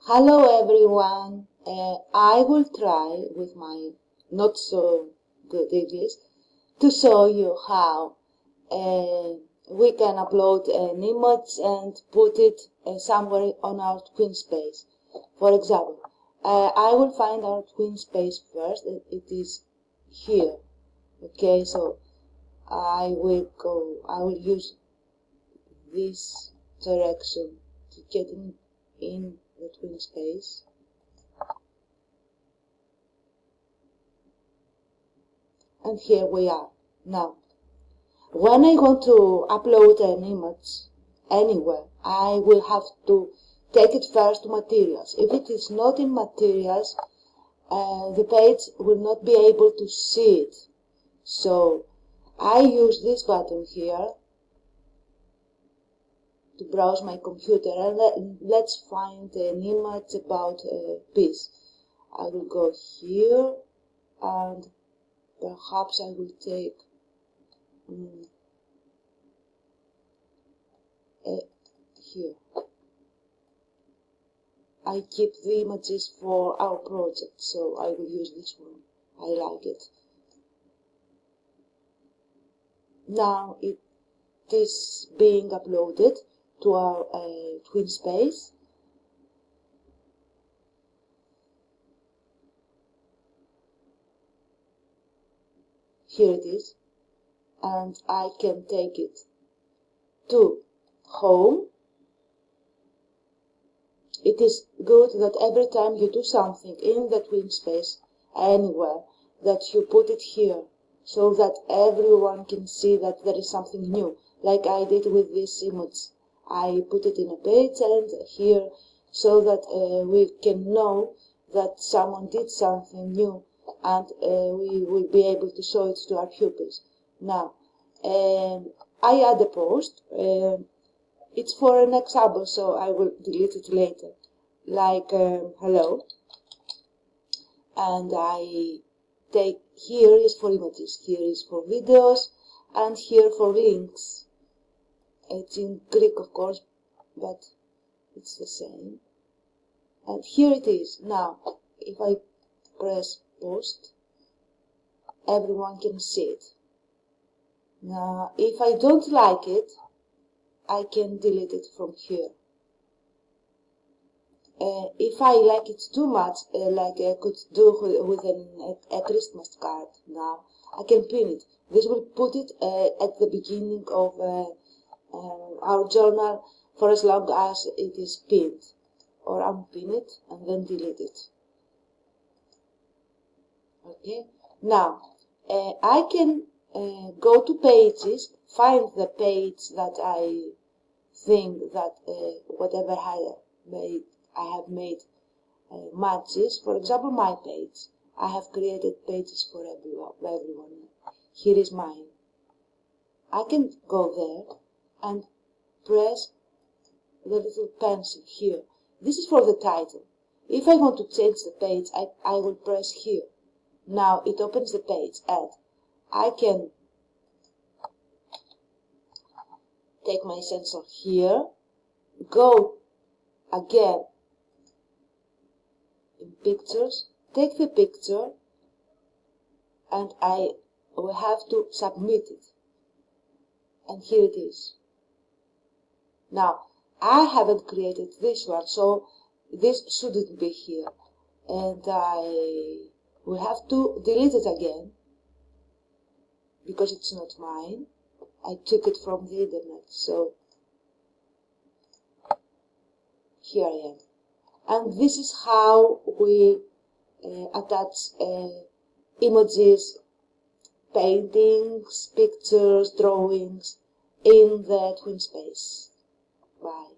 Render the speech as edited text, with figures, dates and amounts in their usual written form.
Hello everyone, I will try with my not so good English to show you how we can upload an image and put it somewhere on our Twinspace. For example, I will find our Twinspace first, it is here. Okay, so I will use this direction to get in the Twinspace. And here we are. Now, when I want to upload an image anywhere, I will have to take it first to materials. If it is not in materials, the page will not be able to see it. So I use this button here to browse my computer, and let's find an image about peace. I will go here and perhaps I will take here. I keep the images for our project, so I will use this one. I like it. Now it is being uploaded to our Twinspace. Here it is, and I can take it to home. It is good that every time you do something in the Twinspace, anywhere, that you put it here, so that everyone can see that there is something new, like I did with this image. I put it in a page and here, so that we can know that someone did something new, and we will be able to show it to our pupils. Now, I add a post. It's for an example, so I will delete it later. Like hello, and I take, here is for images, here is for videos, and here for links. It's in Greek, of course, but it's the same. And here it is. Now, if I press post, everyone can see it. Now, if I don't like it, I can delete it from here. If I like it too much, like I could do with a Christmas card now, I can pin it. This will put it at the beginning of our journal for as long as it is pinned, or unpin it and then delete it. Okay, now I can go to pages, find the page that I think that whatever I have made matches. For example, my page. I have created pages for everyone. Here is mine. I can go there and press the little pencil here. This is for the title. If I want to change the page, I will press here. Now it opens the page, and I can take my sensor here, go again in pictures, take the picture, and I will have to submit it. And here it is. Now, I haven't created this one, so this shouldn't be here. And I will have to delete it again, because it's not mine. I took it from the internet, so here I am. And this is how we attach images, paintings, pictures, drawings in the Twinspace. Bye.